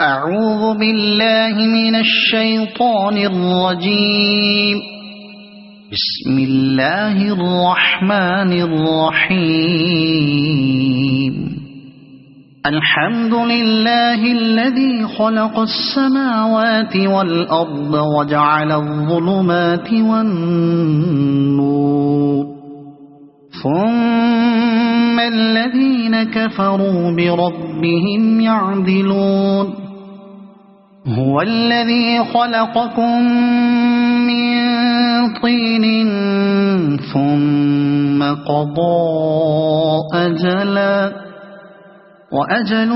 أعوذ بالله من الشيطان الرجيم. بسم الله الرحمن الرحيم. الحمد لله الذي خلق السماوات والأرض وجعل الظلمات والنور، ثم الذين كفروا بربهم يعدلون. هو الذي خلقكم من طين ثم قضى أجلا وأجل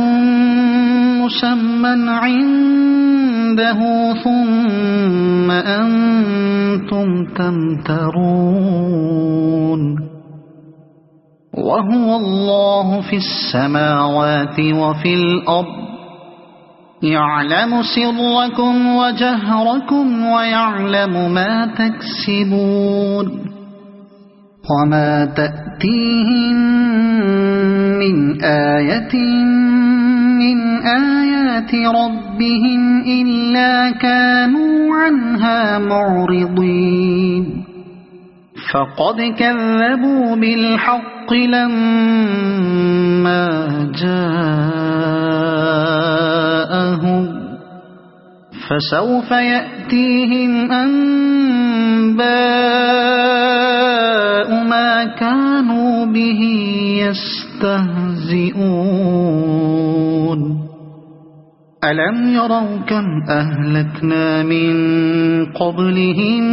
مسمى عنده ثم أنتم تمترون. وهو الله في السماوات وفي الأرض، يعلم سركم وجهركم ويعلم ما تكسبون. وما تأتيهم من آية من آيات ربهم إلا كانوا عنها معرضين. فقد كذبوا بالحق لما جاءهم، فسوف يأتيهم أنباء ما كانوا به يستهزئون. ألم يروا كم أهلكنا من قبلهم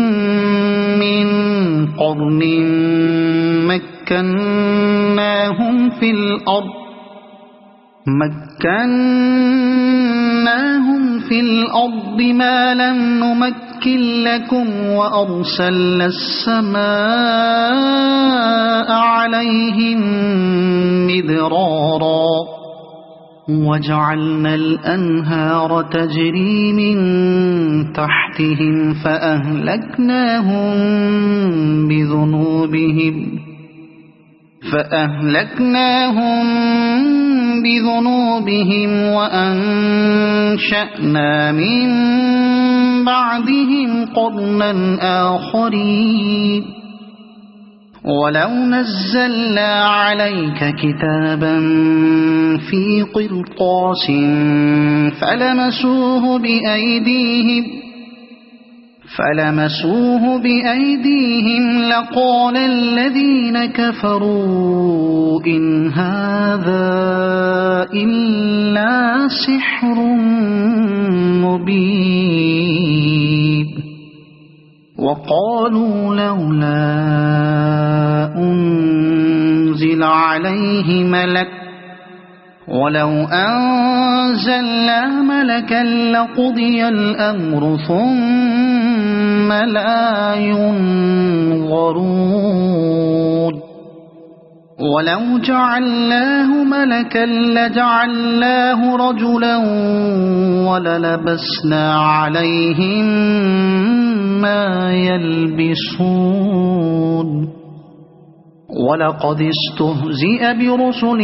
من قرن مكناهم في الأرض ما لم نمكن لكم، وأرسلنا السماء عليهم مدرارا، وجعلنا الأنهار تجري من تحتهم فأهلكناهم بذنوبهم وأنشأنا من بعدهم قرنا آخرين. ولو نزلنا عليك كتابا في قرطاس فلمسوه بأيديهم لقال الذين كفروا إن هذا إلا سحر مبين. وقالوا لولا أنزل عليه ملك، ولو أنزلنا ملكا لقضي الأمر ثم لا ينظرون. ولو جعلناه ملكا لجعلناه رجلا وللبسنا عليهم ما يلبسون. ولقد استهزئ برسل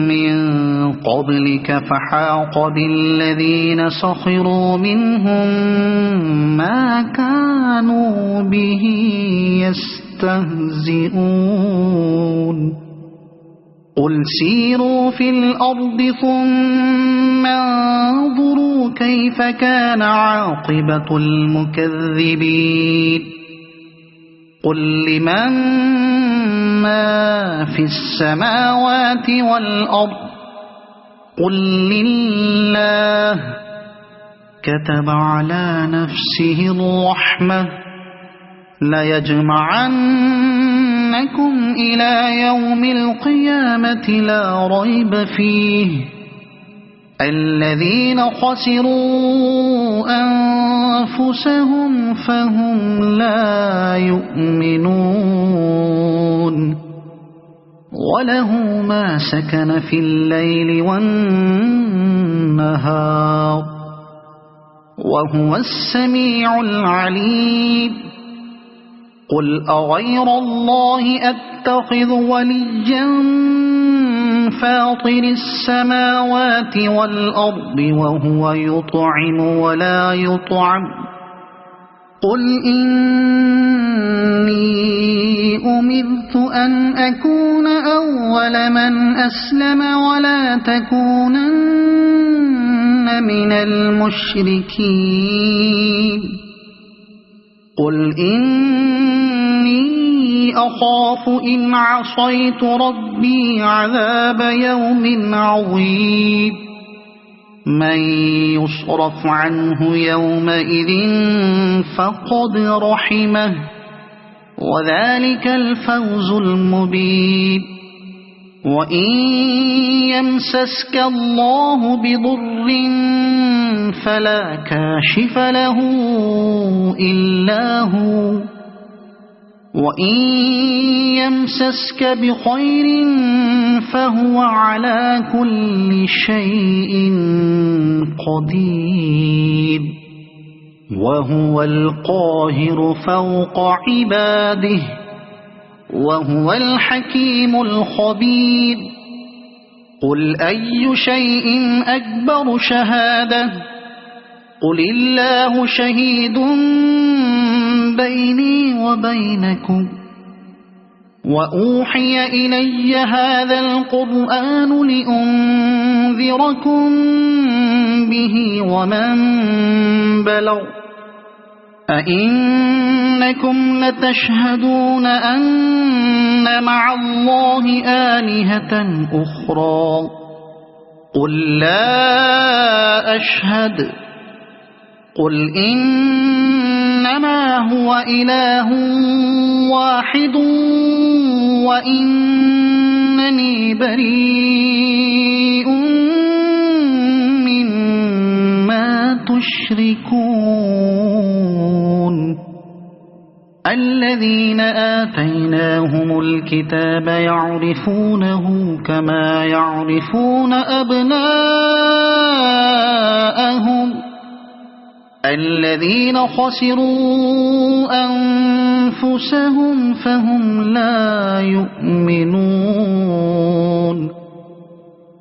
من قبلك فحاق بالذين سخروا منهم ما كانوا به يستهزئون. قل سيروا في الأرض ثم انظروا كيف كان عاقبة المكذبين. قل لمن ما في السماوات والأرض، قل لله. كتب على نفسه الرحمة ليجمعنكم إلى يوم القيامة لا ريب فيه. الذين خسروا أنفسهم فهم لا يؤمنون. وله ما سكن في الليل والنهار، وهو السميع العليم. قل أغير الله أتخذ وليا فاطر السماوات والأرض وهو يطعم ولا يطعم قل إني أمرت أن أكون أول من أسلم ولا تكونن من المشركين قل إني أخاف إن عصيت ربي عذاب يوم عظيم من يصرف عنه يومئذ فقد رحمه وذلك الفوز المبين وإن يمسسك الله بضر فلا كاشف له إلا هو وإن يمسسك بخير فهو على كل شيء قدير وهو القاهر فوق عباده وهو الحكيم الخبير قل أي شيء أكبر شهادة قل الله شهيد بيني وبينكم وأوحي إلي هذا القرآن لأنذركم به ومن بلغ أئنكم لتشهدون أن مع الله آلهة أخرى قل لا أشهد قل إنما هو إله واحد وإنني بريء مما تشركون الذين آتيناهم الكتاب يعرفونه كما يعرفون أبناءهم الذين خسروا أنفسهم فهم لا يؤمنون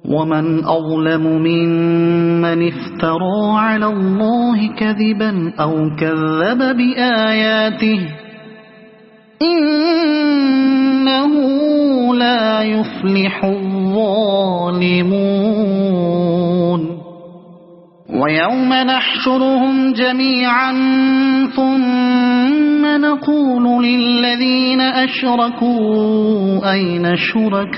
ومن أظلم ممن افترى على الله كذبا أو كذب بآياته إنه لا يفلح الظالمون ويوم نحشرهم جميعا ثم نقول للذين أشركوا أين شركاؤكم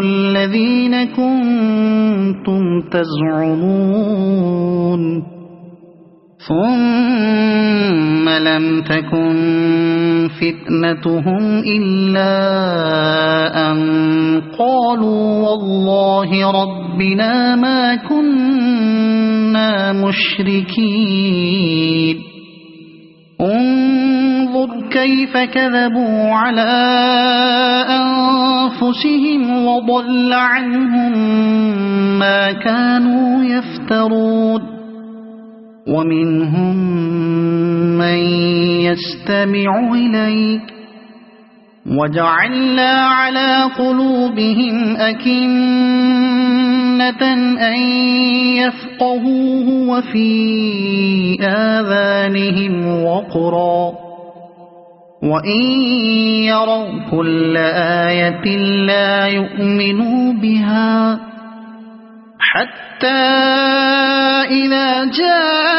الذين كنتم تزعمون ثم لم تكن فتنتهم إلا أن قالوا والله ربنا ما كنا مشركين انظر كيف كذبوا على أنفسهم وضل عنهم ما كانوا يفترون ومنهم من يستمع إليك وجعلنا على قلوبهم أكنة أن يفقهوه وفي آذانهم وقرا وإن يروا كل آية لا يؤمنوا بها حتى إذا جاءوك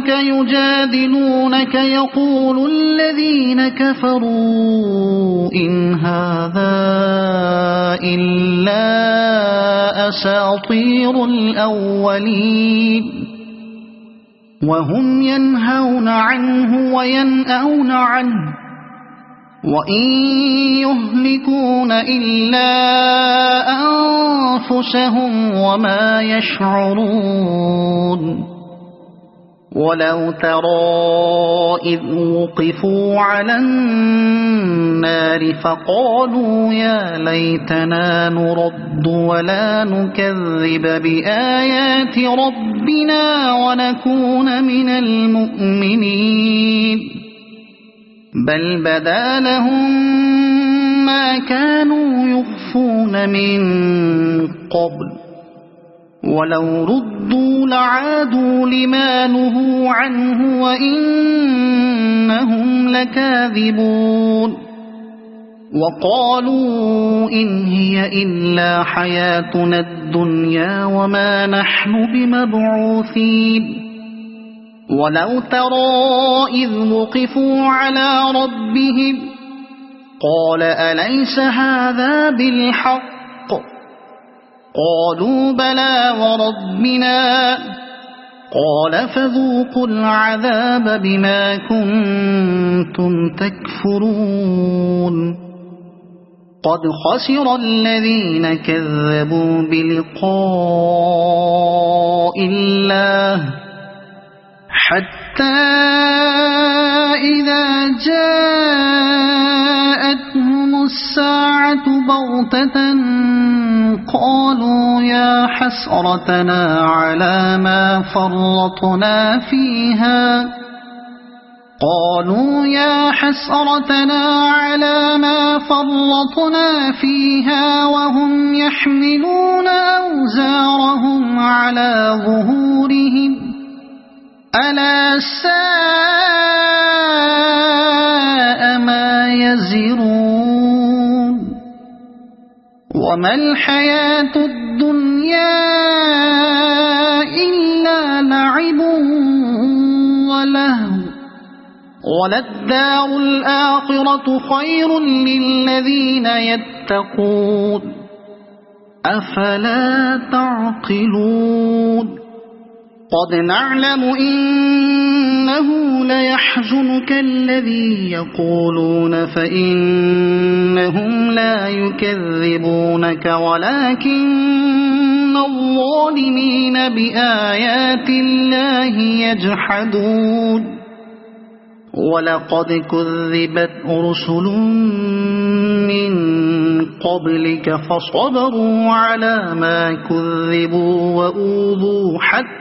يجادلونك يقول الذين كفروا إن هذا إلا أساطير الأولين وهم ينهون عنه وينأون عنه وإن يهلكون إلا أنفسهم وما يشعرون ولو ترى إذ وقفوا على النار فقالوا يا ليتنا نرد ولا نكذب بآيات ربنا ونكون من المؤمنين بل بدا لهم ما كانوا يخفون من قبل ولو ردوا لعادوا لما نهوا عنه وإنهم لكاذبون وقالوا إن هي إلا حياتنا الدنيا وما نحن بمبعوثين ولو ترى إذ وقفوا على ربهم قال أليس هذا بالحق قالوا بلى وربنا قال فذوقوا العذاب بما كنتم تكفرون قد خسر الذين كذبوا بلقاء الله حتى إذا جاءتهم الساعة بغتة قالوا يا حسرتنا على ما فرطنا فيها وهم يحملون أوزارهم على ظهورهم ألا ساء ما يزرون وما الحياة الدنيا إلا لعب ولهو وللدار الآخرة خير للذين يتقون أفلا تعقلون قد نعلم إنه ليحزنك الذي يقولون فإنهم لا يكذبونك ولكن الظالمين بآيات الله يجحدون ولقد كذبت رسل من قبلك فصبروا على ما كذبوا وأوذوا حتى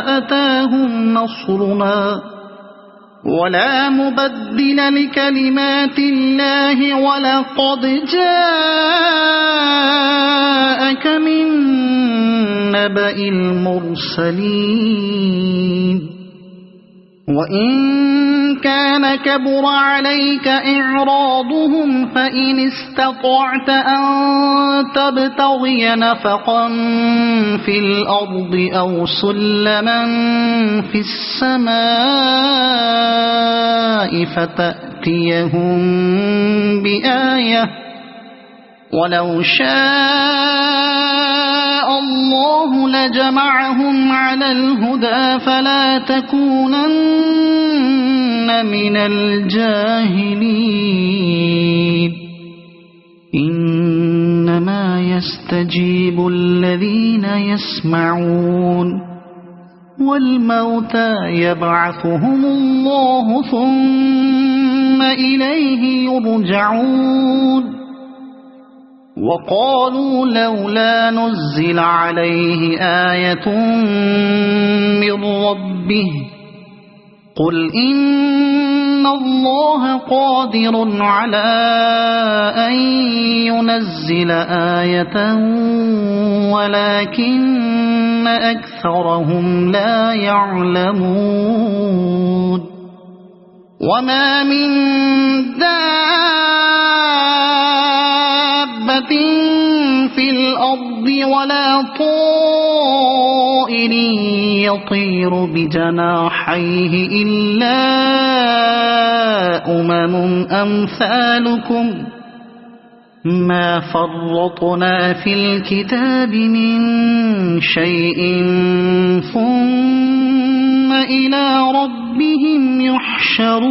أتاهم نصرنا ولا مبدل لكلمات الله ولقد جاءك من نبأ المرسلين وإن كان كبر عليك إعراضهم فإن استطعت أن تبتغي نفقا في الأرض أو سلما في السماء فتأتيهم بآية ولو شاء الله لجمعهم على الهدى فلا تكونن من الجاهلين إنما يستجيب الذين يسمعون والموتى يبعثهم الله ثم إليه يرجعون وقالوا لولا نزل عليه آية من ربه قل إن الله قادر على أن ينزل آية ولكن أكثرهم لا يعلمون وما من دابة في الأرض ولا طائر يطير بجناحيه إلا أمثالكم ما فرطنا في الكتاب من شيء ثم إلى ربهم يحشرون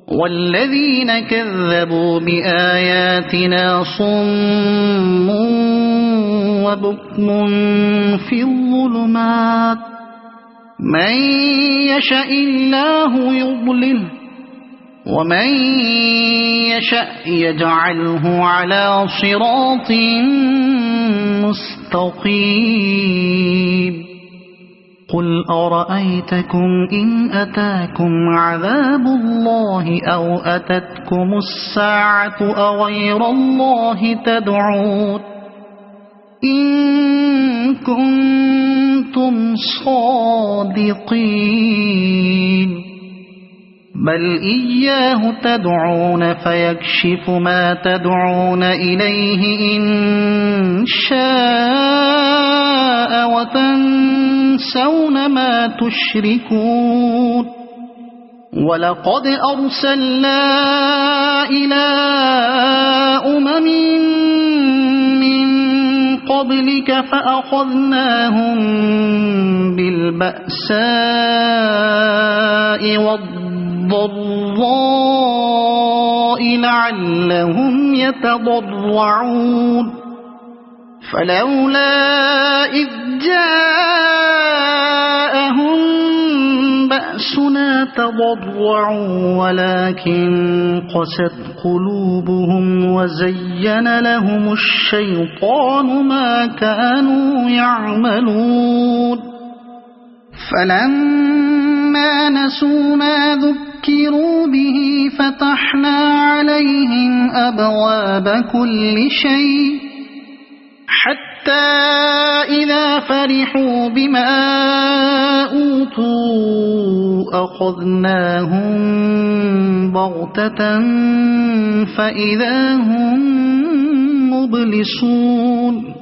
والذين كذبوا بآياتنا صم وبكم في الظلمات من يشاء الله يضلله ومن يشاء يجعله على صراط مستقيم قل أرأيتكم إن أتاكم عذاب الله أو أتتكم الساعة أغير الله تدعون إن كنتم صادقين بل إياه تدعون فيكشف ما تدعون إليه إن شاء وتنسون ما تشركون ولقد أرسلنا إلى أمم من قبلك فأخذناهم بالبأساء والضراء لعلهم يتضرعون فلولا إذ جاءهم بأسنا تضرعوا ولكن قست قلوبهم وزين لهم الشيطان ما كانوا يعملون فلما نسوا ما ذكروا به فتحنا عليهم أبواب كل شيء حتى إذا فرحوا بما أوتوا أخذناهم بغتة فإذا هم مبلسون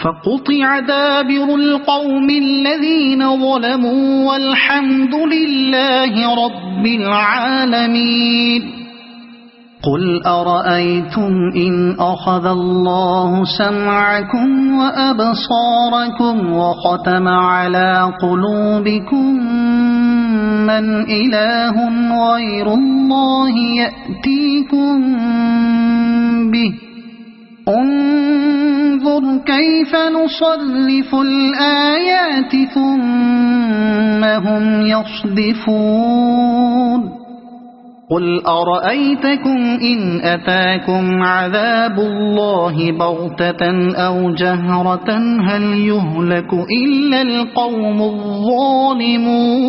فقطع دابر القوم الذين ظلموا والحمد لله رب العالمين قل أرأيتم إن أخذ الله سمعكم وأبصاركم وختم على قلوبكم من إله غير الله يأتيكم به انظر كيف نصرف الآيات ثم هم يصدفون قل أرأيتكم إن أتاكم عذاب الله بغتة أو جهرة هل يهلك إلا القوم الظالمون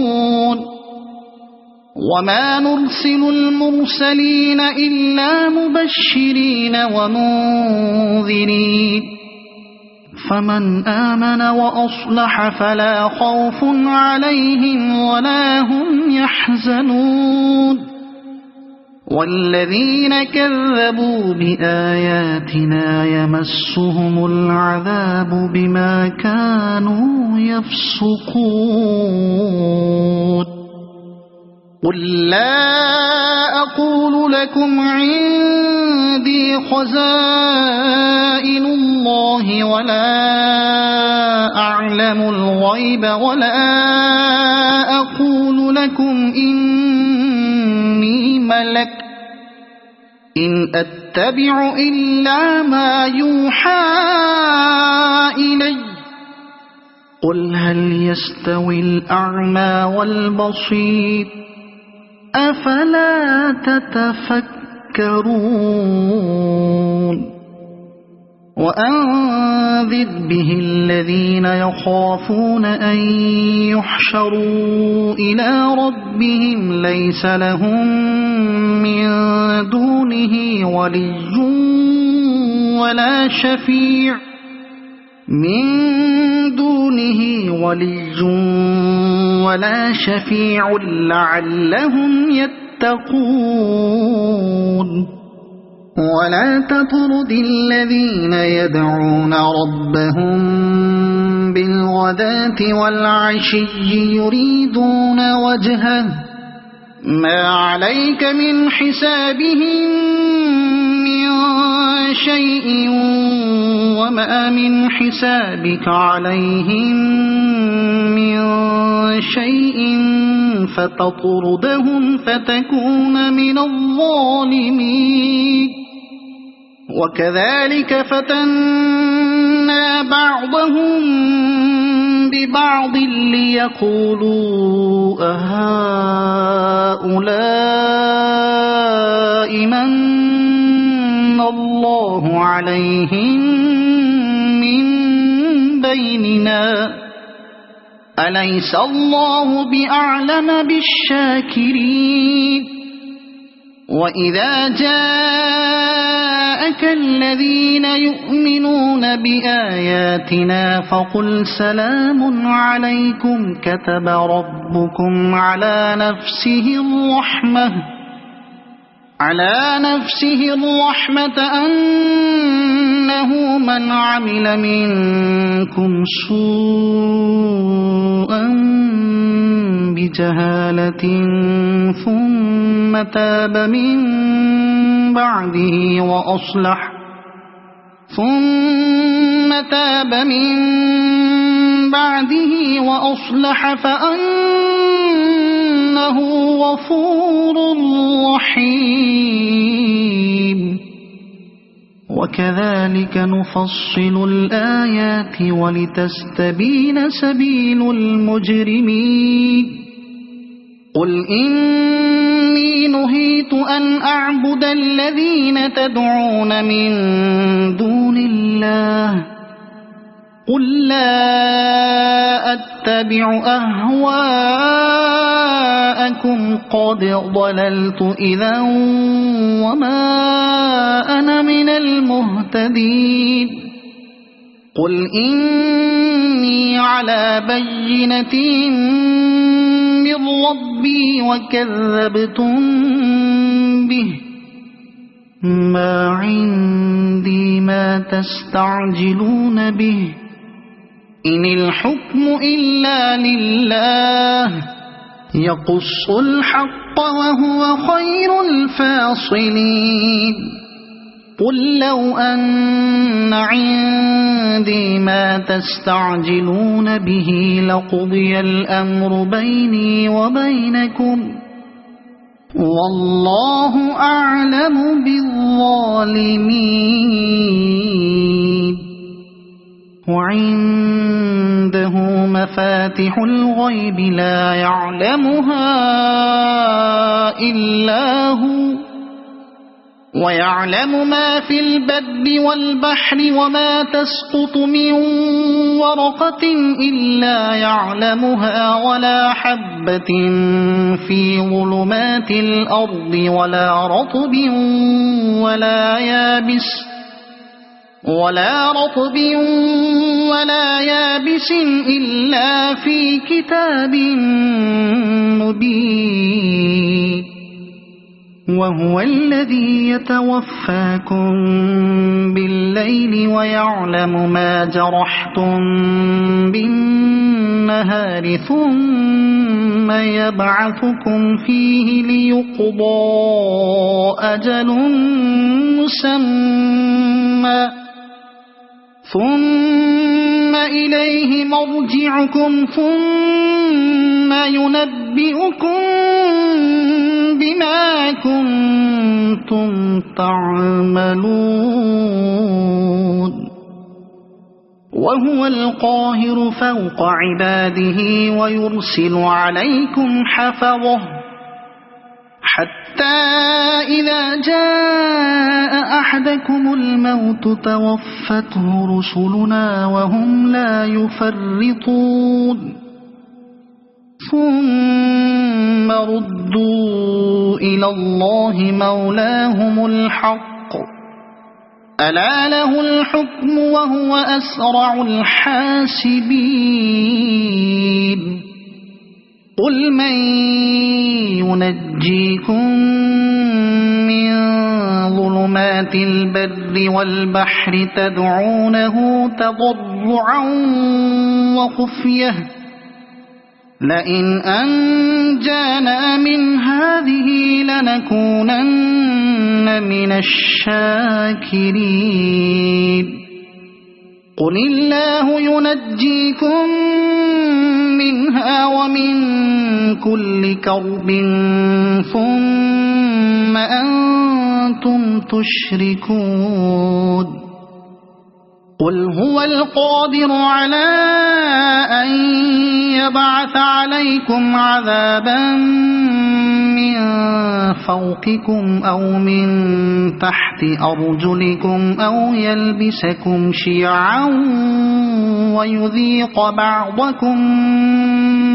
وما نرسل المرسلين إلا مبشرين ومنذرين فمن آمن وأصلح فلا خوف عليهم ولا هم يحزنون والذين كذبوا بآياتنا يمسهم العذاب بما كانوا يفسقون قل لا أقول لكم عندي خزائن الله ولا أعلم الغيب ولا أقول لكم إني ملك إن أتبع إلا ما يوحى إلي قل هل يستوي الأعمى والبصير أفلا تتفكرون وأنذر به الذين يخافون أن يحشروا إلى ربهم ليس لهم من دونه ولي ولا شفيع لعلهم يتقون ولا تطرد الذين يدعون ربهم بالغداة والعشي يريدون وجهه ما عليك من حسابهم من شيء وما من حسابك عليهم من شيء فتطردهم فتكون من الظالمين وكذلك فتنا بعضهم ببعض ليقولوا أهؤلاء من الله عليهم من بيننا أليس الله بأعلم بالشاكرين وإذا جاءك الذين يؤمنون بآياتنا فقل سلام عليكم كتب ربكم على نفسه الرحمة أنه من عمل منكم سوءا بجهالة ثم تاب من بعده وأصلح فأنه غفور رحيم وكذلك نفصل الآيات ولتستبين سبيل المجرمين قل إني نهيت أن أعبد الذين تدعون من دون الله قل لا أتبع أهواءكم قد ضللت إذا وما أنا من المهتدين قل إني على بينة من ربي وكذبتم به ما عندي ما تستعجلون به إن الحكم إلا لله يقص الحق وهو خير الفاصلين قل لو أن عندي ما تستعجلون به لقضي الأمر بيني وبينكم والله أعلم بالظالمين وعنده مفاتح الغيب لا يعلمها إلا هو ويعلم ما في البر والبحر وما تسقط من ورقة إلا يعلمها ولا حبة في ظلمات الأرض ولا رطب ولا يابس إلا في كتاب مبين وهو الذي يتوفاكم بالليل ويعلم ما جرحتم بالنهار ثم يبعثكم فيه ليقضى أجل مسمى ثم إليه مرجعكم ثم ينبئكم بما كنتم تعملون وهو القاهر فوق عباده ويرسل عليكم حفظه حتى إذا جاء أحدكم الموت توفته رسلنا وهم لا يفرطون ثم ردوا إلى الله مولاهم الحق ألا له الحكم وهو أسرع الحاسبين قل من ينجيكم من ظلمات البر والبحر تدعونه تضرعا وخفية لئن أنجانا من هذه لنكونن من الشاكرين قل الله ينجيكم منها ومن كل كرب ثم أنتم تشركون قل هو القادر على أن يبعث عليكم عذابا من فوقكم أو من تحت أرجلكم أو يلبسكم شيعا ويذيق بعضكم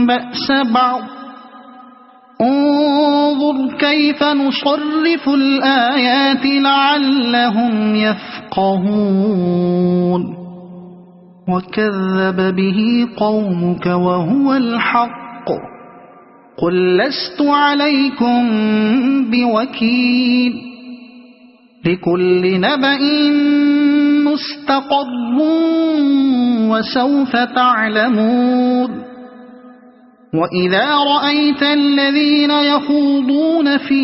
بأس بعض انظر كيف نصرف الآيات لعلهم يفقهون وكذب به قومك وهو الحق قل لست عليكم بوكيل لكل نبأ مستقر وسوف تعلمون وإذا رأيت الذين يخوضون في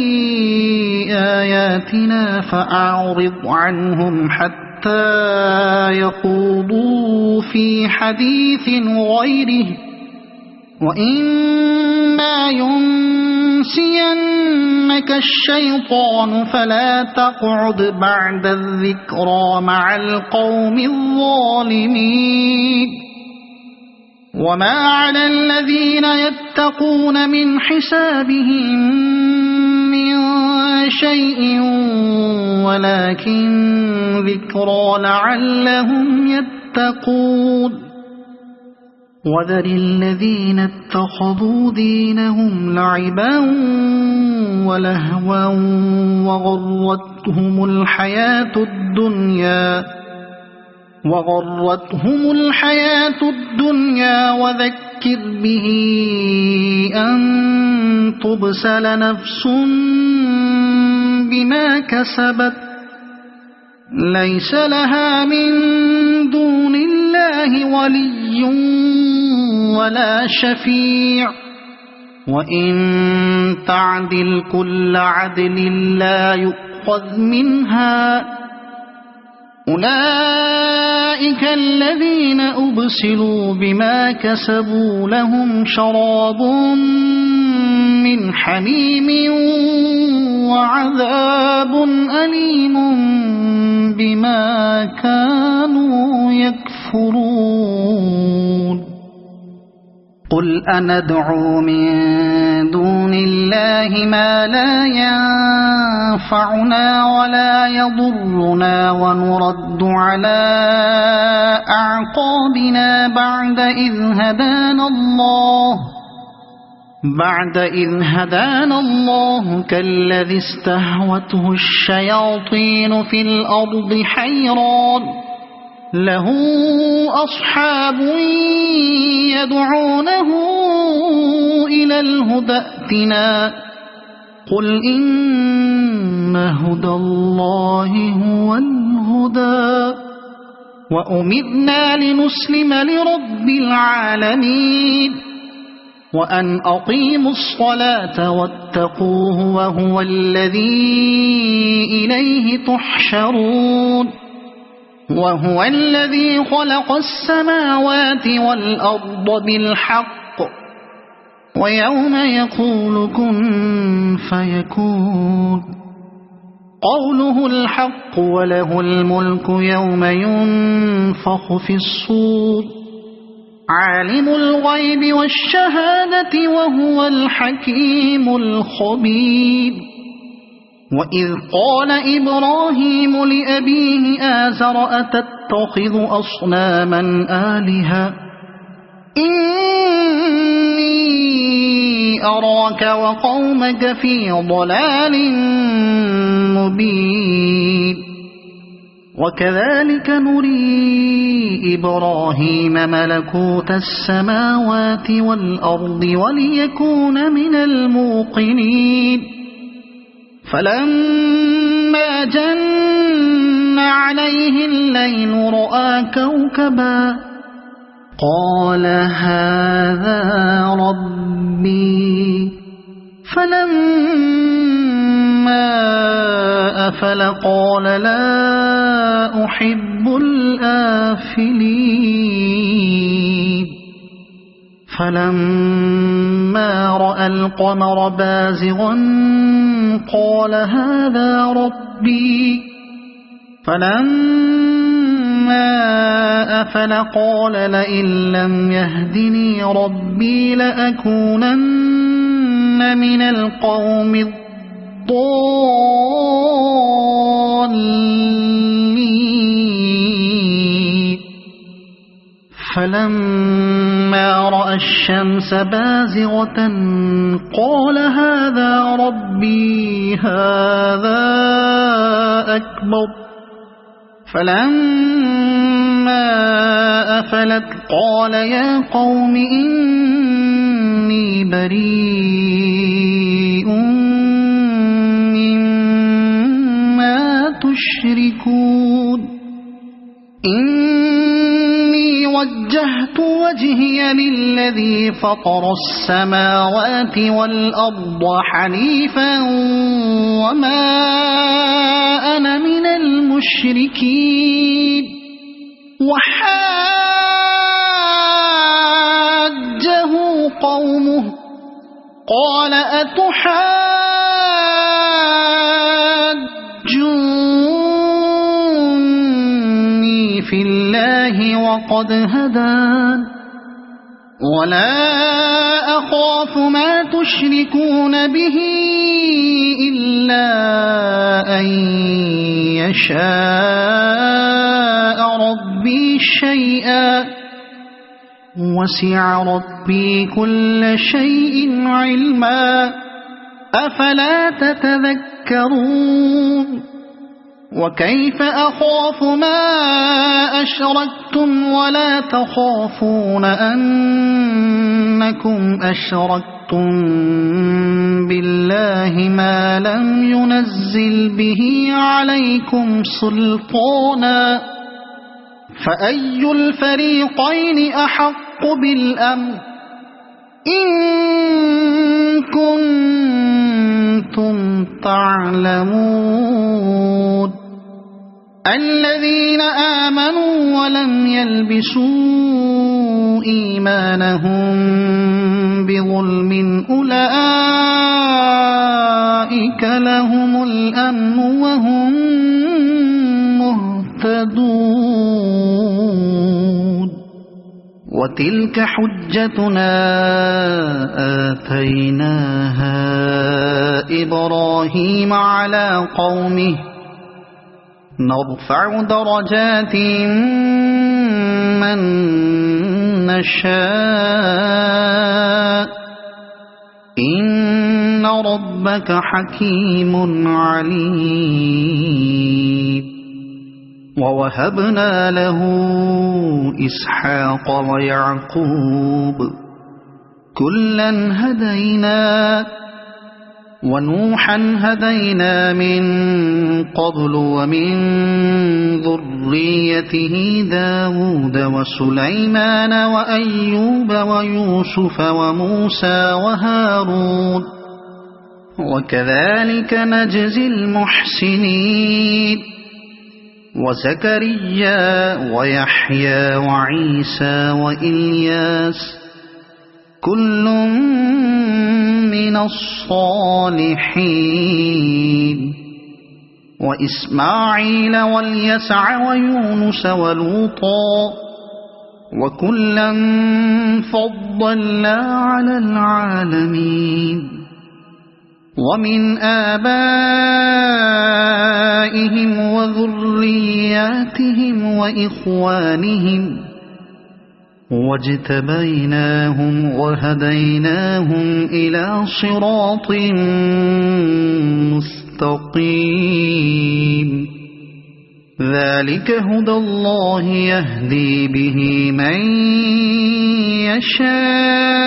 آياتنا فأعرض عنهم حتى يخوضوا في حديث غيره وإما ينسينك الشيطان فلا تقعد بعد الذكرى مع القوم الظالمين وما على الذين يتقون من حسابهم من شيء ولكن ذكرى لعلهم يتقون وذر الذين اتخذوا دينهم لعبا ولهوا وغرتهم الحياة الدنيا وذكر به أن تبسل نفس بما كسبت ليس لها من دون الله ولي ولا شفيع وإن تعدل كل عدل لا يؤخذ منها أولئك الذين أبسلوا بما كسبوا لهم شراب من حميم وعذاب أليم بما كانوا يكفرون قل أندعو من دون الله ما لا ينفعنا ولا يضرنا ونرد على أعقابنا بعد إذ هدانا الله كالذي استهوته الشياطين في الأرض حيران له أصحاب يدعونه إلى الهدى ائتنا قل إن هدى الله هو الهدى وأمرنا لنسلم لرب العالمين وأن أقيموا الصلاة واتقوه وهو الذي إليه تحشرون وهو الذي خلق السماوات والأرض بالحق ويوم يقول كن فيكون قوله الحق وله الملك يوم ينفخ في الصور عالم الغيب والشهادة وهو الحكيم الخبير وإذ قال إبراهيم لأبيه آزر أتتخذ أصناما آلهة إني أراك وقومك في ضلال مبين وكذلك نري إبراهيم ملكوت السماوات والأرض وليكون من الموقنين فلما جن عليه الليل رأى كوكبا قال هذا ربي فلما أفل قال لا أحب الآفلين فلما رأى القمر بازغا قال هذا ربي فلما أفل قال لئن لم يهدني ربي لأكونن من القوم الضالين فلما رأى الشمس بازغة قال هذا ربي هذا أكبر فلما أفلت قال يا قوم إني بريء مما تشركون إني وجهت وجهي للذي فطر السماوات والأرض حنيفا وما أنا من المشركين وحاجه قومه قال أتحاجوني في الله وقد هدان ولا أخاف ما تشركون به إلا أن يشاء ربي شيئا وسع ربي كل شيء علما أفلا تتذكرون وكيف أخاف ما أشركتم ولا تخافون أنكم أشركتم بالله ما لم ينزل به عليكم سلطانا فأي الفريقين أحق بالأمن إن كنتم تعلمون الذين آمنوا ولم يلبسوا إيمانهم بظلم أولئك لهم الأمن وهم مهتدون وتلك حجتنا آتيناها إبراهيم على قومه نرفع درجات من نشاء إن ربك حكيم عليم ووهبنا له إسحاق ويعقوب كلا هدينا ونوحا هدينا من قبل ومن ذريته داود وسليمان وأيوب ويوسف وموسى وهارون وكذلك نجزي المحسنين وزكريا ويحيى وعيسى وإلياس كل من الصالحين وإسماعيل واليسع ويونس ولوطا وكلا فضلنا على العالمين ومن آبائهم وذرياتهم وإخوانهم واجتبيناهم وهديناهم إلى صراط مستقيم ذلك هدى الله يهدي به من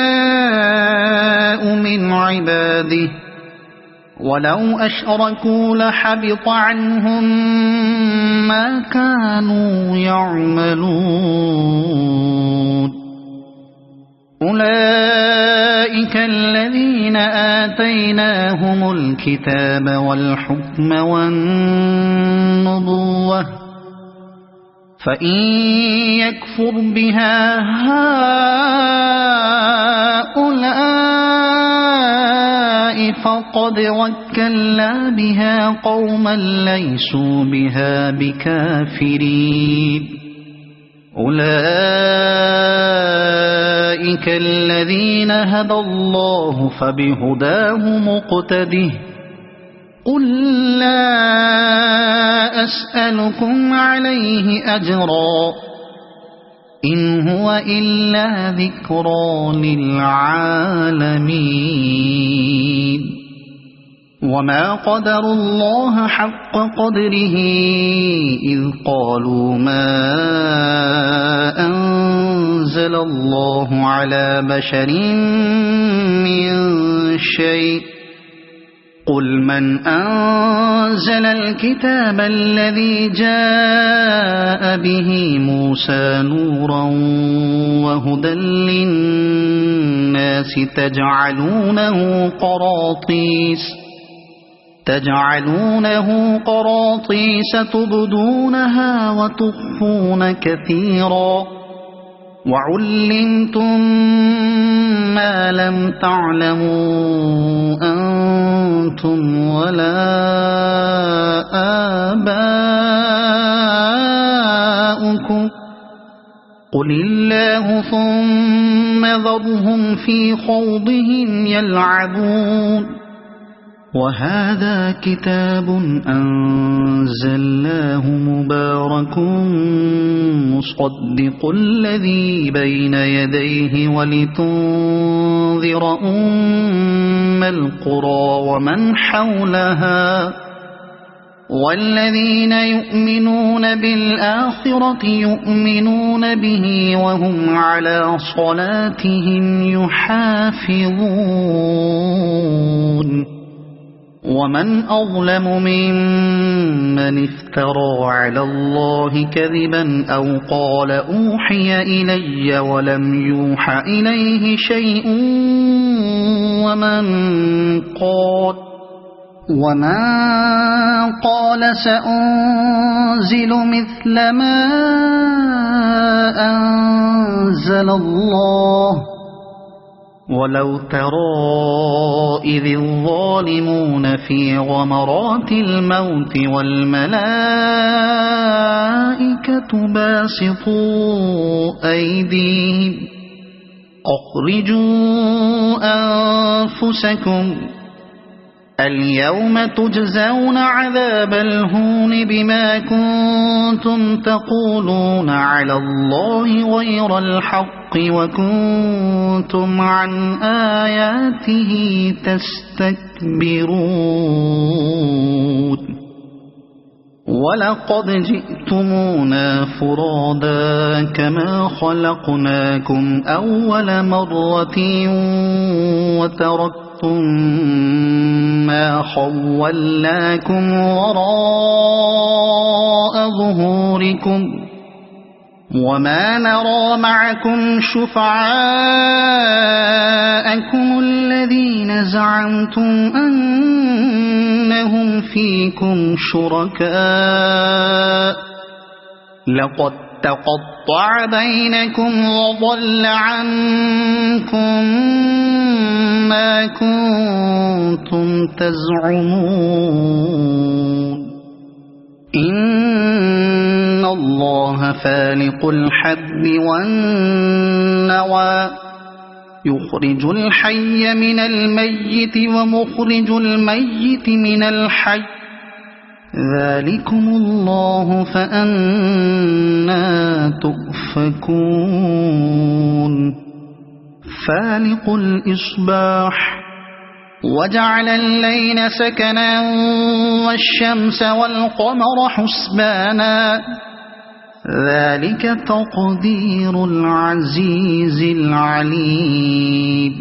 يشاء من عباده ولو أشركوا لحبط عنهم ما كانوا يعملون أولئك الذين آتيناهم الكتاب والحكم والنبوة فإن يكفر بها هؤلاء فقد وكلنا بها قوما ليسوا بها بكافرين أولئك أولئك الذين هدى الله فبهداه مقتده قل لا أسألكم عليه أجرا إن هو إلا ذكرى للعالمين وما قدروا الله حق قدره إذ قالوا ما أنزل الله على بشر من شيء قل من أنزل الكتاب الذي جاء به موسى نورا وهدى للناس تجعلونه قراطيس تبدونها وتخفون كثيرا وعلمتم ما لم تعلموا أنتم ولا آباؤكم قل الله ثم ذرهم في خوضهم يلعبون وهذا كتاب أنزلناه مبارك مصدق الذي بين يديه ولتنذر أم القرى ومن حولها والذين يؤمنون بالآخرة يؤمنون به وهم على صلاتهم يحافظون ومن أظلم ممن افترى على الله كذبا أو قال أوحي إلي ولم يوح إليه شيء ومن قال سأنزل مثل ما أنزل الله ولو ترى إذ الظالمون في غمرات الموت والملائكة باسطوا أيديهم أخرجوا أنفسكم اليوم تجزون عذاب الهون بما كنتم تقولون على الله غير الحق وكنتم عن آياته تستكبرون ولقد جئتمونا فرادا كما خلقناكم أول مرة وتركتم ما خولناكم وراء ظهوركم وما نرى معكم شفعاءكم الذين زعمتم أنهم فيكم شركاء لقد تقطع بينكم وضل عنكم ما كنتم تزعمون إن الله فالق الحب والنوى يخرج الحي من الميت ومخرج الميت من الحي ذلكم الله فأنى تؤفكون فالق الإصباح وجعل الليل سكنا والشمس والقمر حسبانا ذلك تقدير العزيز العليم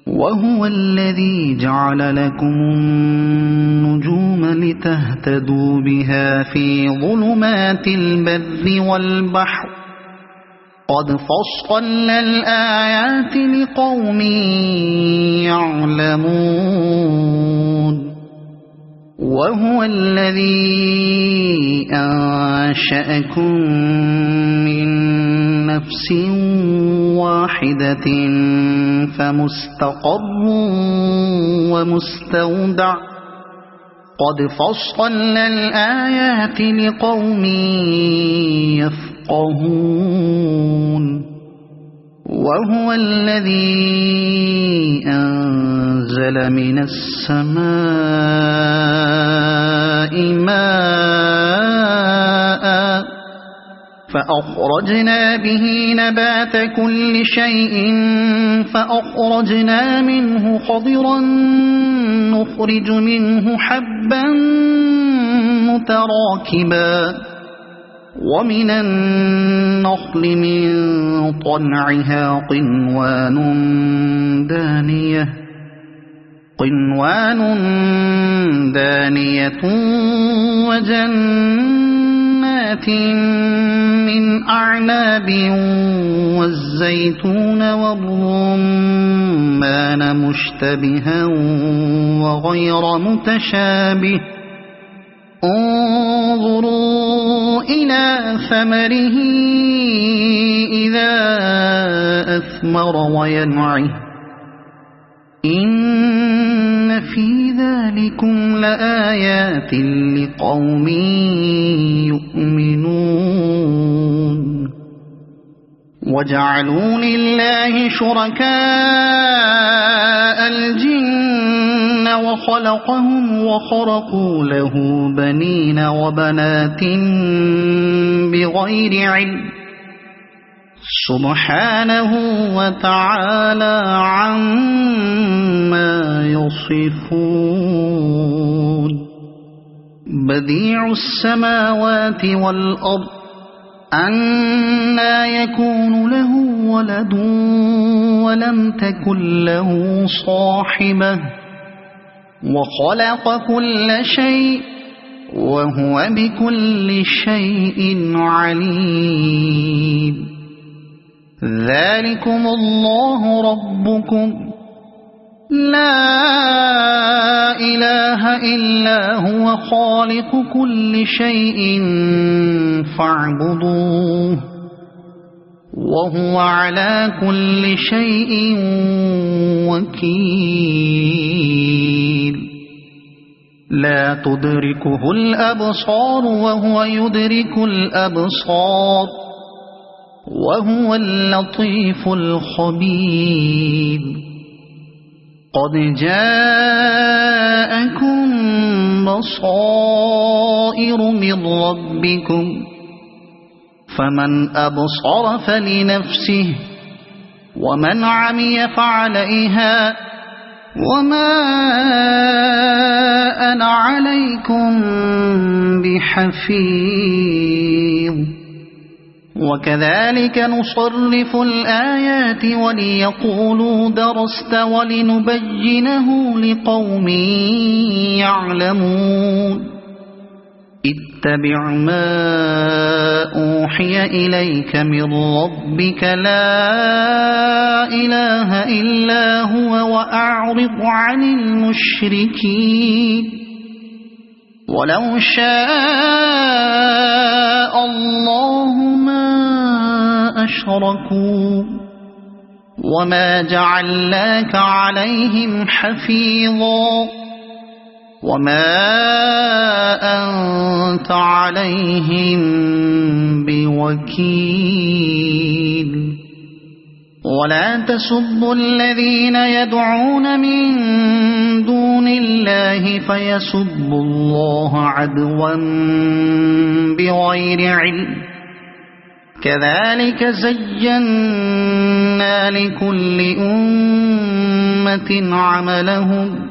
وهو الذي جعل لكم النجوم لتهتدوا بها في ظلمات البر والبحر قد فصلنا الآيات لقوم يعلمون وهو الذي أنشأكم من نفس واحدة فمستقر ومستودع قد فصلنا الآيات لقوم يفقهون وهو الذي أنزل من السماء ماء فأخرجنا به نبات كل شيء فأخرجنا منه خضرا نخرج منه حبا متراكبا ومن النخل من طلعها قنوان دانية وجنات من أعناب والزيتون والرمان مشتبها وغير متشابه انظروا إلى ثمره إذا أثمر وينعه إن في ذلكم لآيات لقوم يؤمنون وجعلوا لله شركاء الجن وخلقهم وخرقوا له بنين وبنات بغير علم سبحانه وتعالى عما يصفون بديع السماوات والأرض أنى يكون له ولد ولم تكن له صاحبة وخلق كل شيء وهو بكل شيء عليم ذلكم الله ربكم لا إله إلا هو خالق كل شيء فاعبدوه وهو على كل شيء وكيل لا تدركه الأبصار وهو يدرك الأبصار وهو اللطيف الخبير قد جاءكم بصائر من ربكم فمن أبصر فلنفسه ومن عمي فعليها وما أنا عليكم بحفيظ وكذلك نصرف الآيات وليقولوا درست ولنبينه لقوم يعلمون اتبع ما أوحي إليك من ربك لا إله إلا هو وأعرض عن المشركين ولو شاء الله ما أشركوا وما جعلناك عليهم حفيظا وما أنت عليهم بوكيل ولا تسبوا الذين يدعون من دون الله فيسبوا الله عدوا بغير علم كذلك زينا لكل أمة عملهم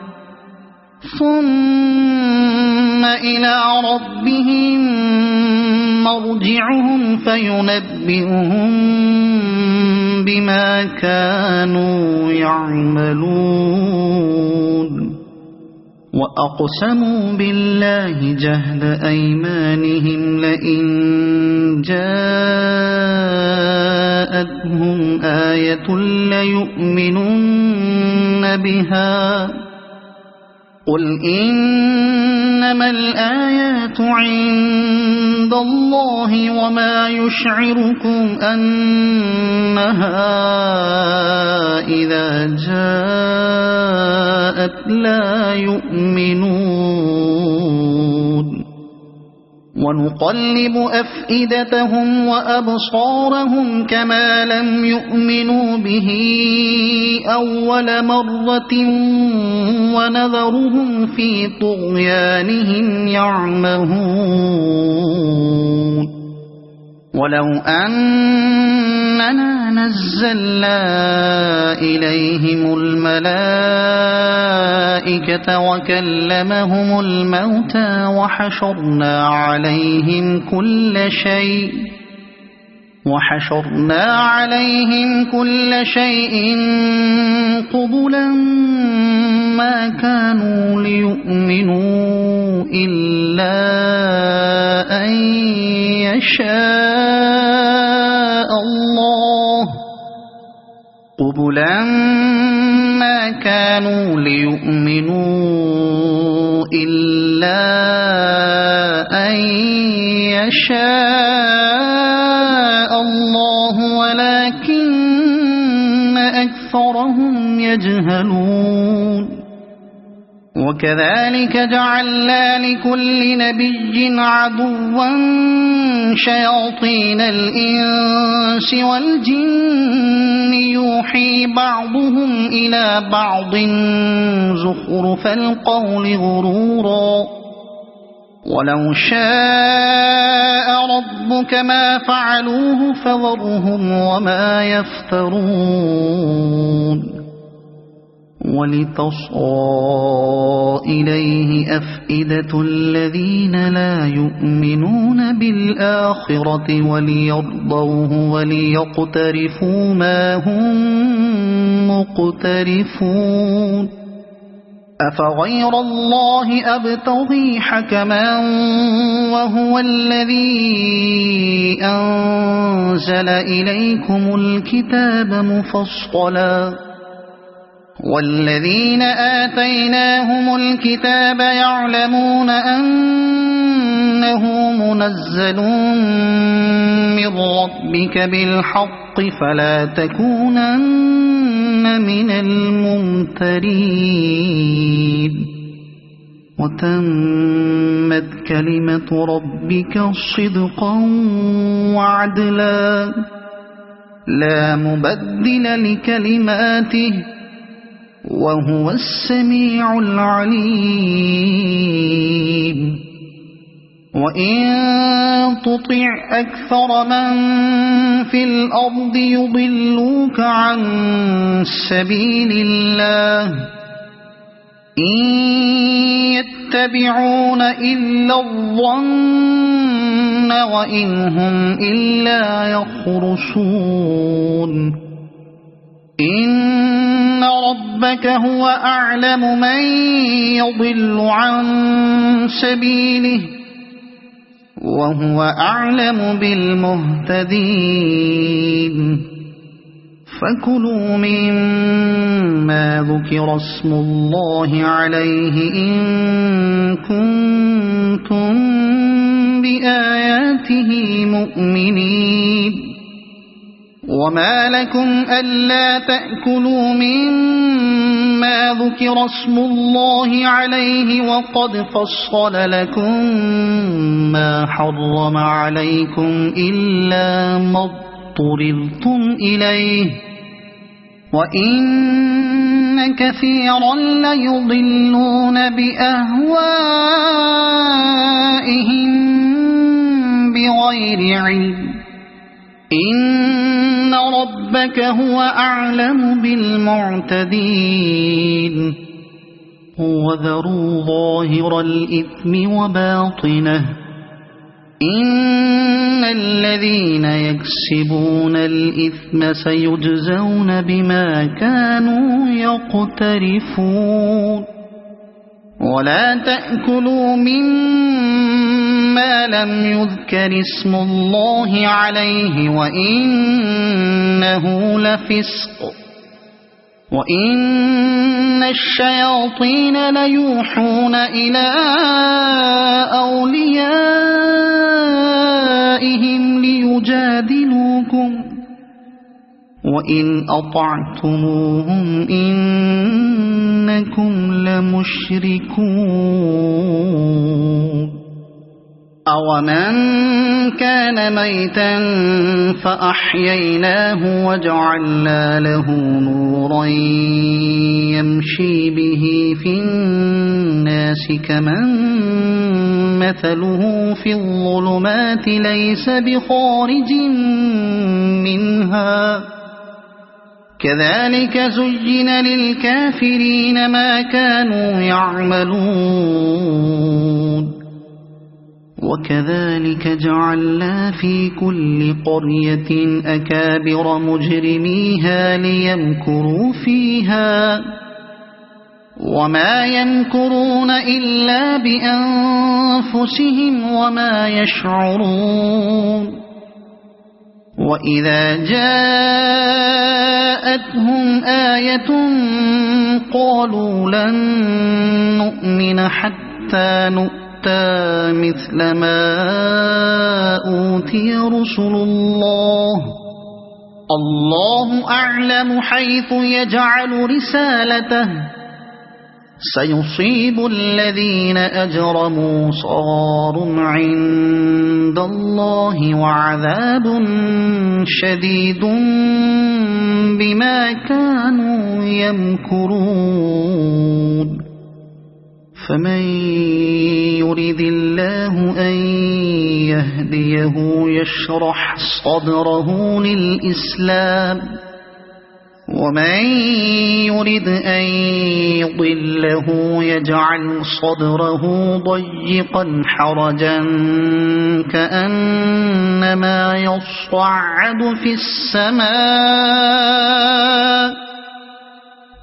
ثم إلى ربهم مرجعهم فينبئهم بما كانوا يعملون وأقسموا بالله جهد أيمانهم لئن جاءتهم آية ليؤمنن بها قل إنما الآيات عند الله وما يشعركم أنها إذا جاءت لا يؤمنون ونقلب أفئدتهم وأبصارهم كما لم يؤمنوا به أول مرة ونذرهم في طغيانهم يعمهون ولو أننا نزلنا إليهم الملائكة وكلمهم الموتى وحشرنا عليهم كل شيء قبلا ما كانوا ليؤمنوا إلا أن يشاء الله ولكن أكثرهم يجهلون وكذلك جعلنا لكل نبي عدوا شياطين الإنس والجن يوحي بعضهم إلى بعض زخرف القول غرورا ولو شاء ربك ما فعلوه فذرهم وما يفترون ولتصغى إليه أفئدة الذين لا يؤمنون بالآخرة وليرضوه وليقترفوا ما هم مقترفون أفغير الله أبتغي حكما وهو الذي أنزل إليكم الكتاب مفصلا والذين آتيناهم الكتاب يعلمون أنه منزل من ربك بالحق فلا تكونن من الممترين وتمت كلمة ربك صدقا وعدلا لا مبدل لكلماته وهو السميع العليم وإن تطع أكثر من في الأرض يضلوك عن سبيل الله إن يتبعون إلا الظن وإن هم إلا يخرصون إن ربك هو أعلم من يضل عن سبيله وهو أعلم بالمهتدين فكلوا مما ذكر اسم الله عليه إن كنتم بآياته مؤمنين وما لكم ألا تأكلوا مما ذكر اسم الله عليه وقد فصل لكم ما حرم عليكم إلا ما اضطررتم إليه وإن كثيرا ليضلون بأهوائهم بغير علم إن ربك هو أعلم بالمعتدين وذروا ظاهر الإثم وباطنه إن الذين يكسبون الإثم سيجزون بما كانوا يقترفون ولا تأكلوا مما لم يذكر اسم الله عليه وإنه لفسق وإن الشياطين ليوحون إلى أوليائهم ليجادلوكم وإن أطعتموهم إنكم لمشركون أَوَمَنْ كَانَ مَيْتًا فَأَحْيَيْنَاهُ وَجَعَلْنَا لَهُ نُورًا يَمْشِي بِهِ فِي النَّاسِ كَمَنْ مَثَلُهُ فِي الظُّلُمَاتِ لَيْسَ بِخَارِجٍ مِنْهَا كَذَلِكَ زُيِّنَ لِلْكَافِرِينَ مَا كَانُوا يَعْمَلُونَ وَكَذَلِكَ جَعَلْنَا فِي كُلِّ قَرْيَةٍ أَكَابِرَ مُجْرِمِيهَا لِيَمْكُرُوا فِيهَا وَمَا يَمْكُرُونَ إِلَّا بِأَنفُسِهِمْ وَمَا يَشْعُرُونَ وَإِذَا جَاءَتْهُمْ آيَةٌ قَالُوا لَن نُّؤْمِنَ حَتَّى نُؤْتَىٰ مثل ما أوتي رسل الله أعلم حيث يجعل رسالته سيصيب الذين أجرموا صغار عند الله وعذاب شديد بما كانوا يمكرون فمن يرد الله أن يهديه يشرح صدره للإسلام ومن يرد أن يضله يجعل صدره ضيقا حرجا كأنما يصعد في السماء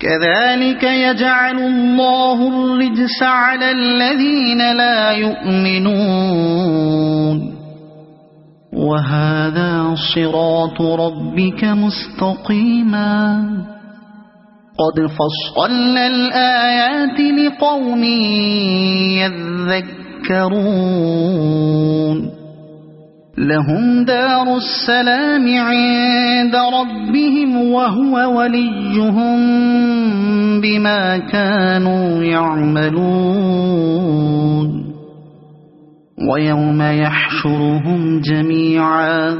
كذلك يجعل الله الرجس على الذين لا يؤمنون وهذا صراط ربك مستقيما قد فصلنا الآيات لقوم يذكرون لهم دار السلام عند ربهم وهو وليهم بما كانوا يعملون ويوم يحشرهم جميعا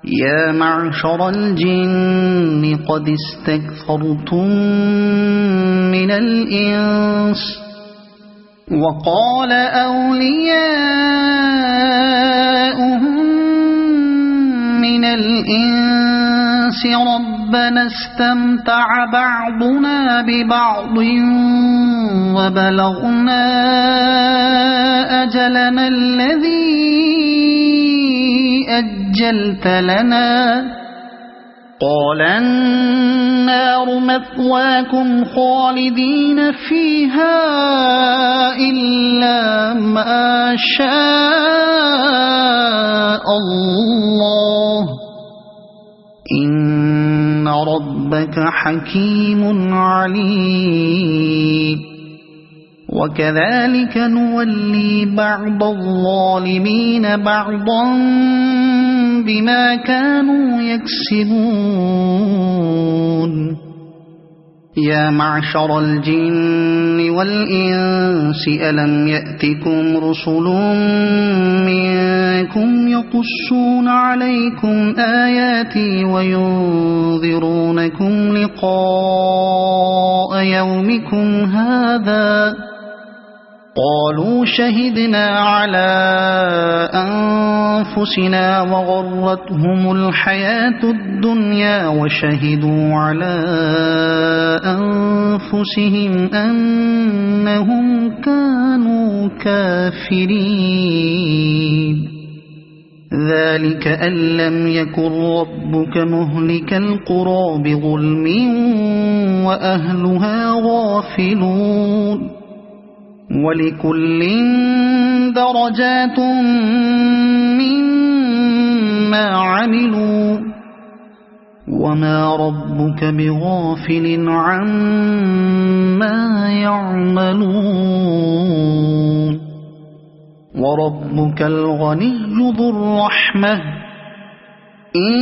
يا معشر الجن قد استكثرتم من الإنس وقال أولياؤهم من الإنس ربنا استمتع بعضنا ببعض وبلغنا أجلنا الذي أجلت لنا قال النار مثواكم خالدين فيها إلا ما شاء الله إن ربك حكيم عليم وكذلك نولي بعض الظالمين بعضا بما كانوا يكسبون يا معشر الجن والإنس ألم يأتكم رسل منكم يقصون عليكم آياتي وينذرونكم لقاء يومكم هذا قالوا شهدنا على أنفسنا وغرتهم الحياة الدنيا وشهدوا على أنفسهم أنهم كانوا كافرين ذلك أن لم يكن ربك مهلك القرى بظلم وأهلها غافلون ولكل درجات مما عملوا وما ربك بغافل عما يعملون وربك الغني ذو الرحمة إن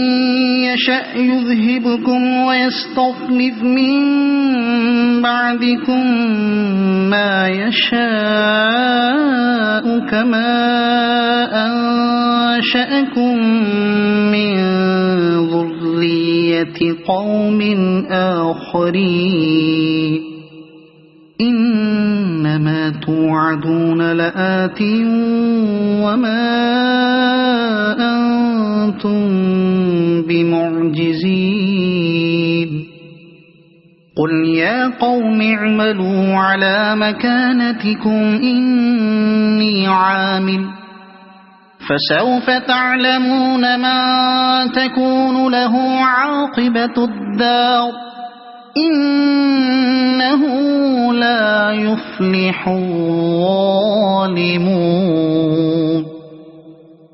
يشأ يذهبكم ويستخلف من بعدكم ما يشاء كما أنشأكم من ذرية قوم آخرين إنما توعدون لآت وما أنتم بمعجزين قل يا قوم اعملوا على مكانتكم إني عامل فسوف تعلمون من تكون له عاقبة الدار إنه لا يفلح الظالمون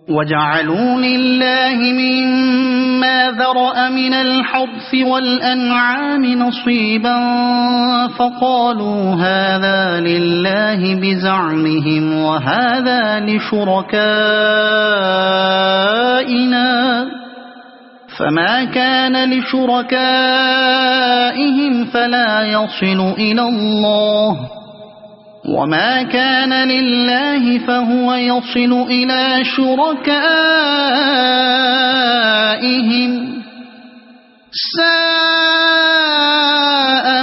وجعلوا لله مما ذرأ من الحرث والأنعام نصيبا فقالوا هذا لله بزعمهم وهذا لشركائنا فما كان لشركائهم فلا يصل إلى الله وما كان لله فهو يصل إلى شركائهم ساء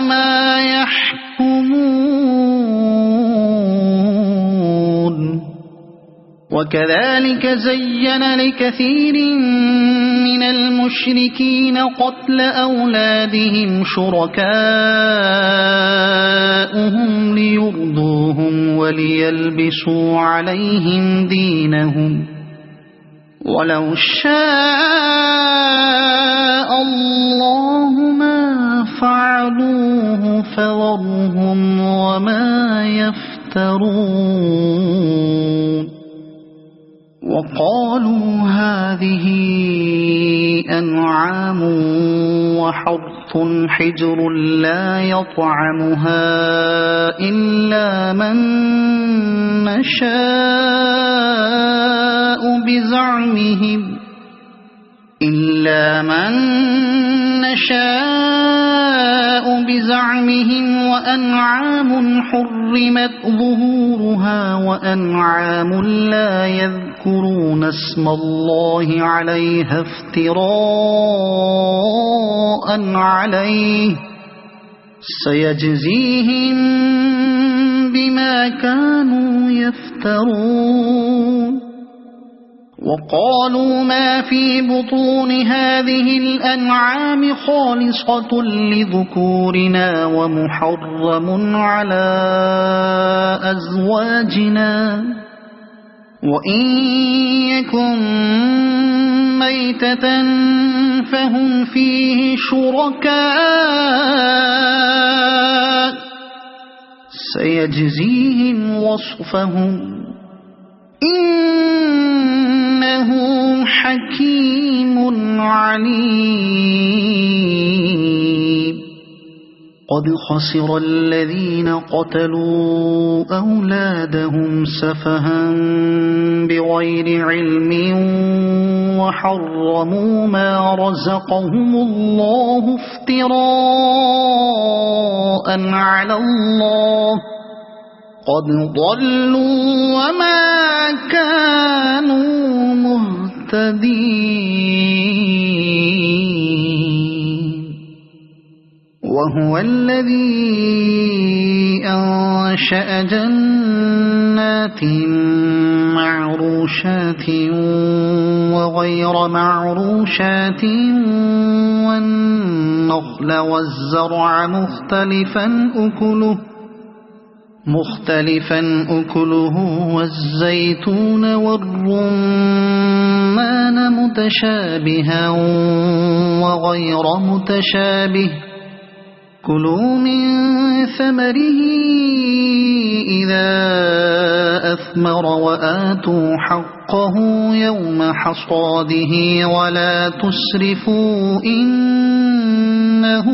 ما يحكمون وكذلك زين لكثير من المشركين قتل أولادهم شركاؤهم ليرضوهم وليلبسوا عليهم دينهم ولو شاء الله ما فعلوه فذرهم وما يفترون وقالوا هذه أنعام وحرث حجر لا يطعمها إلا من نشاء بزعمهم وأنعام حرمت ظهورها وأنعام لا يذكرون اسم الله عليها افتراء عليه سيجزيهم بما كانوا يفترون وقالوا ما في بطون هذه الأنعام خالصة لذكورنا ومحرم على أزواجنا وإن يكن ميتة فهم فيه شركاء سيجزيهم وصفهم إنه حكيم عليم قد خسر الذين قتلوا أولادهم سفها بغير علم وحرموا ما رزقهم الله افتراء على الله قد ضلوا وما كانوا مهتدين وهو الذي أنشأ جنات معروشات وغير معروشات والنخل والزرع مختلفا أكله والزيتون والرمان متشابها وغير متشابه كلوا من ثمره إذا أثمر وآتوا حقه يوم حصاده ولا تسرفوا إنه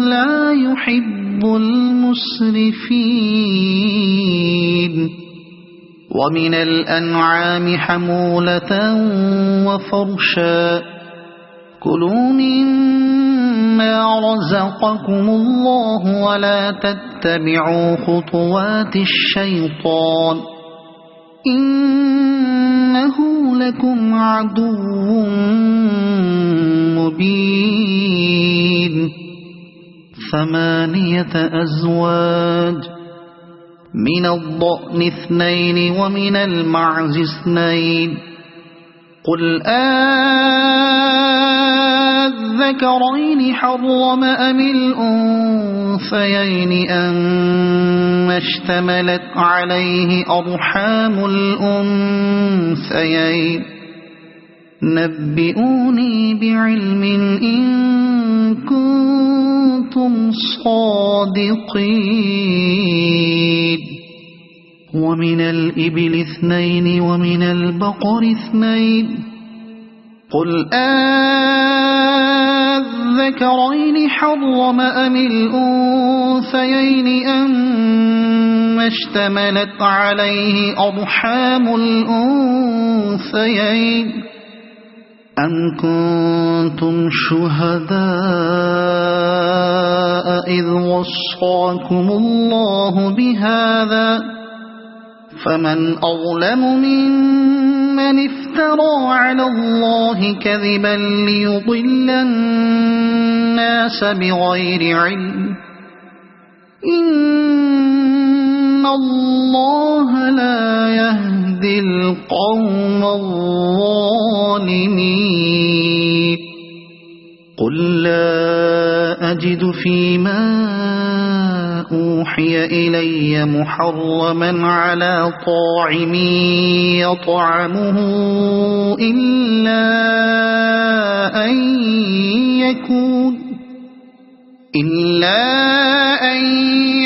لا يحب المسرفين ومن الأنعام حمولة وفرشا كلوا مما رزقكم الله ولا تتبعوا خطوات الشيطان إنه لكم عدو مبين 8 أزواج من الضأن 2 ومن المعز 2 قل الذكرين حرم أم الأنثيين أما اشتملت عليه أرحام الأنثيين نبئوني بعلم إن كنتم صادقين ومن الإبل 2 ومن البقر 2 قل الذكرين حرم أم الأنثيين أما اشتملت عليه أرحام الأنثيين أم كنتم شهداء إذ وصاكم الله بهذا فمن أظلم ممن افترى على الله كذبا ليضل الناس بغير علم إن الله لا يهدي القوم الظالمين قل لا أجد فيما أوحي إلي محرما على طاعم يطعمه إلا أن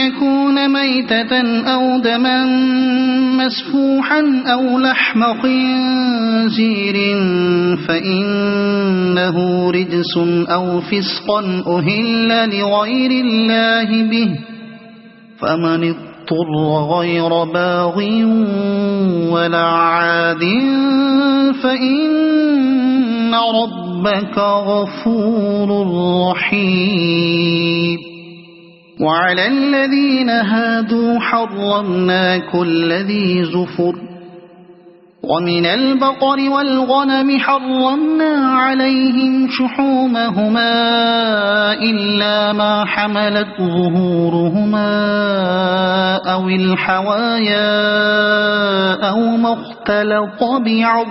يكون ميتة أو دما مسفوحا أو لحم خنزير فإنه رجس أو فسقا أهل لغير الله به فمن اضطر غير باغ ولا عاد فإن ربك غفور رحيم وعلى الذين هادوا حرمنا كل ذي زفر ومن البقر والغنم حرمنا عليهم شحومهما إلا ما حملت ظهورهما أو الحوايا أو ما اختلط بعض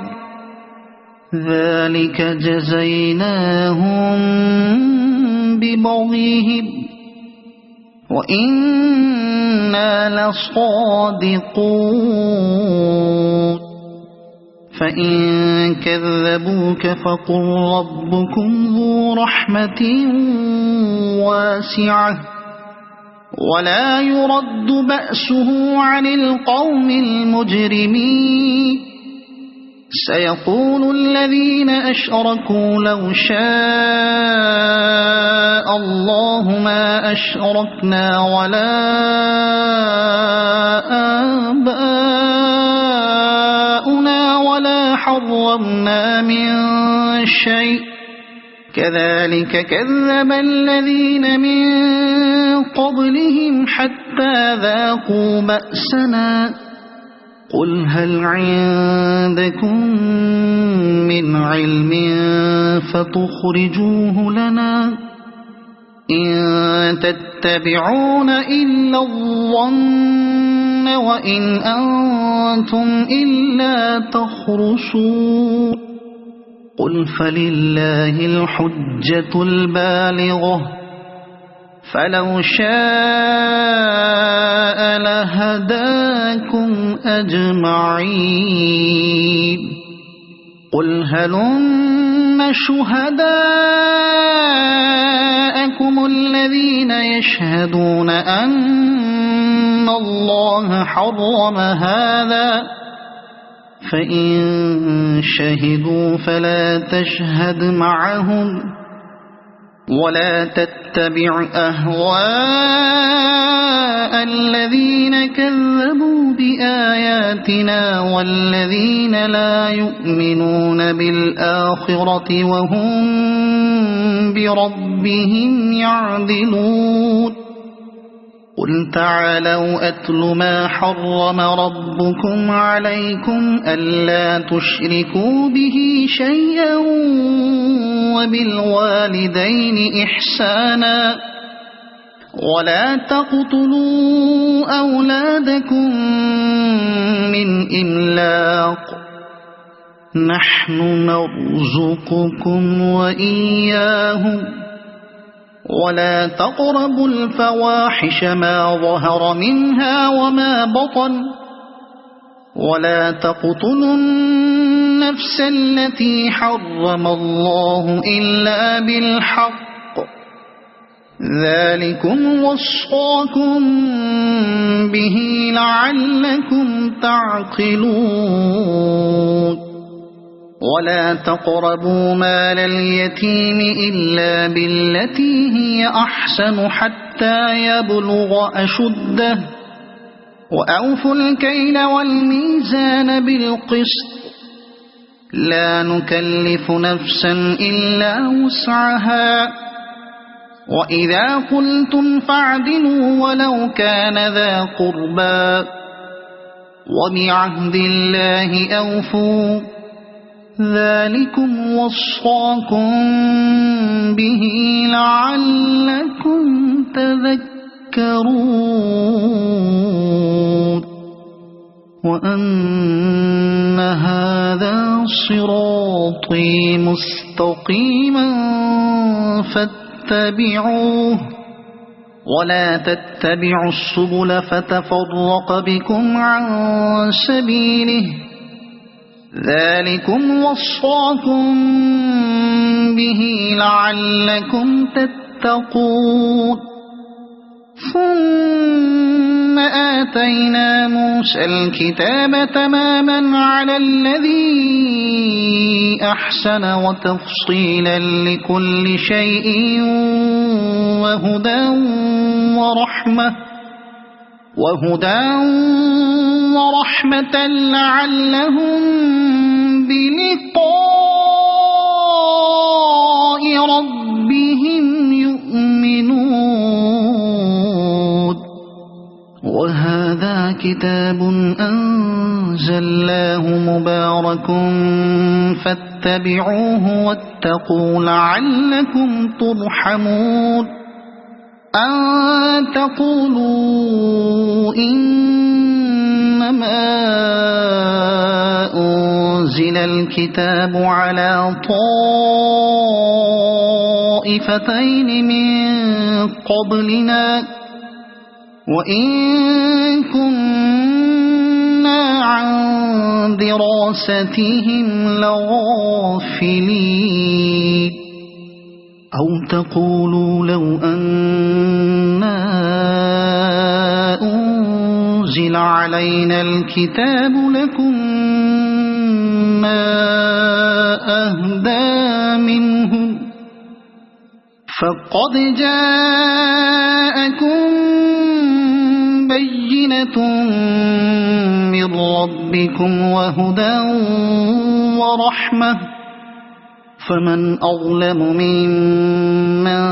ذلك جزيناهم ببغيهم وإنا لصادقون فإن كذبوك فقل ربكم ذو رحمة واسعة ولا يرد بأسه عن القوم المجرمين سيقول الذين أشركوا لو شاء الله ما أشركنا ولا آباؤنا ولا حرمنا من شيء كذلك كذب الذين من قبلهم حتى ذاقوا بأسنا قل هل عندكم من علم فتخرجوه لنا إن تتبعون إلا الظن وإن أنتم إلا تخرصون قل فلله الحجة البالغة فلو شاء لهداكم أجمعين قل هلم شهداءكم الذين يشهدون أن الله حرم هذا فإن شهدوا فلا تشهد معهم ولا تتبع أهواء الذين كذبوا بآياتنا والذين لا يؤمنون بالآخرة وهم بربهم يعدلون قل تعالوا أتل ما حرم ربكم عليكم ألا تشركوا به شيئا وبالوالدين إحسانا ولا تقتلوا أولادكم من إملاق نحن نرزقكم وإياهم ولا تقربوا الفواحش ما ظهر منها وما بطن ولا تقتلوا النفس التي حرم الله إلا بالحق ذلكم وصاكم به لعلكم تعقلون ولا تقربوا مال اليتيم إلا بالتي هي أحسن حتى يبلغ أشده وأوفوا الكيل والميزان بالقسط لا نكلف نفسا إلا وسعها وإذا قلتم فاعدلوا ولو كان ذا قربى وبعهد الله أوفوا ذلكم وصاكم به لعلكم تذكرون وأن هذا صراطي مستقيما فاتبعوه ولا تتبعوا السبل فتفرق بكم عن سبيله ذلكم وصاكم به لعلكم تتقون ثم آتينا موسى الكتاب تماما على الذي أحسن وتفصيلا لكل شيء وهدى ورحمة لعلهم بلقاء ربهم يؤمنون وهذا كتاب أنزلناه مبارك فاتبعوه واتقوا لعلكم ترحمون أن تقولوا إنما أنزل الكتاب على طائفتين من قبلنا وإن كنا عن دراستهم لغافلين أو تقولوا لو أنا أنزل علينا الكتاب لكنا أهدى منهم فقد جاءكم بينة من ربكم وهدى ورحمة فمن أظلم ممن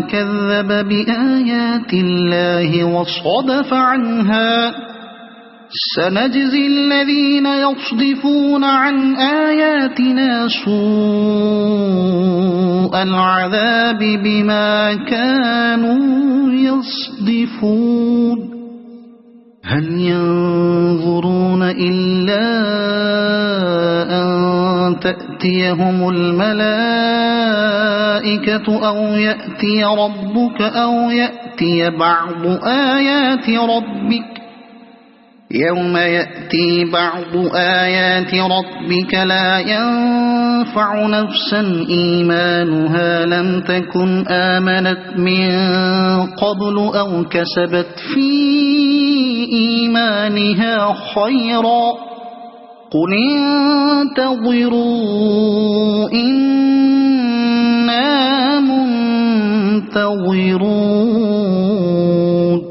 كذب بآيات الله وصدف عنها سنجزي الذين يصدفون عن آياتنا سوء العذاب بما كانوا يصدفون هل ينظرون إلا أن تأتيهم الملائكة أو يأتي ربك أو يأتي بعض آيات ربك يوم يأتي بعض آيات ربك لا ينفع نفسا إيمانها لم تكن آمنت من قبل أو كسبت في إيمانها خيرا قل انتظروا إنا منتظرون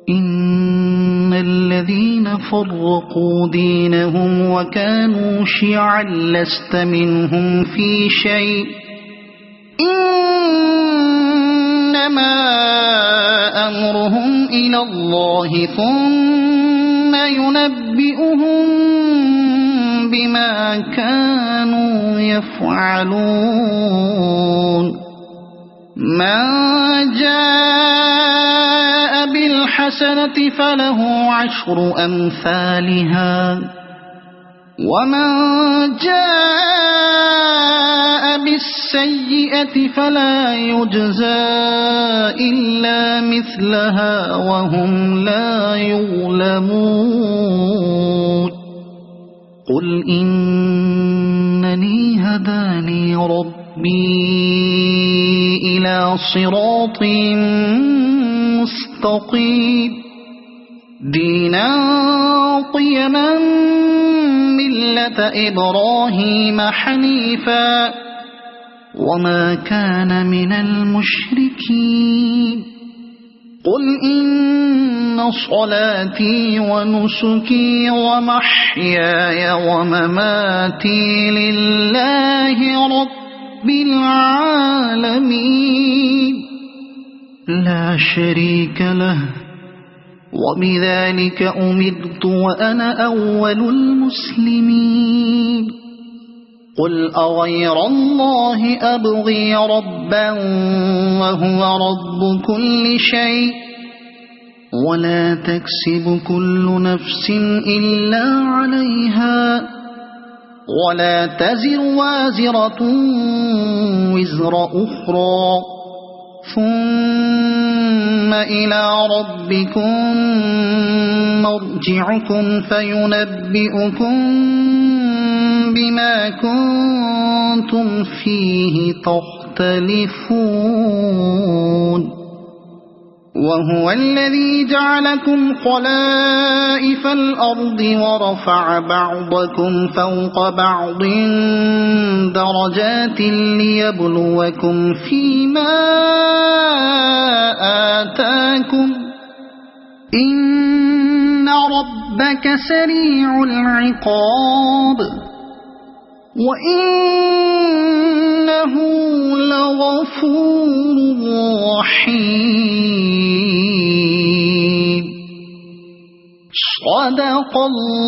إن الذين فرقوا دينهم وكانوا شيعا لست منهم في شيء إنما أمرهم إلى الله ثم ينبئهم بما كانوا يفعلون من جاء بالحسنة فله 10 أمثالها ومن جاء بالسيئة فلا يجزى إلا مثلها وهم لا يظلمون قل إنني هداني ربي إلى صراط مستقيم دينا قيما ملة إبراهيم حنيفا وما كان من المشركين قل إن صلاتي ونسكي ومحياي ومماتي لله رب العالمين لا شريك له وبذلك أمرت وأنا أول المسلمين قل أغير الله أبغي ربا وهو رب كل شيء ولا تكسب كل نفس إلا عليها ولا تزر وازرة وزر أخرى ثم إلى ربكم مرجعكم فينبئكم بما كنتم فيه تختلفون وهو الذي جعلكم خلائف الأرض ورفع بعضكم فوق بعض درجات ليبلوكم فيما آتاكم إن ربك سريع العقاب وإنه لغفور رحيم صدق الله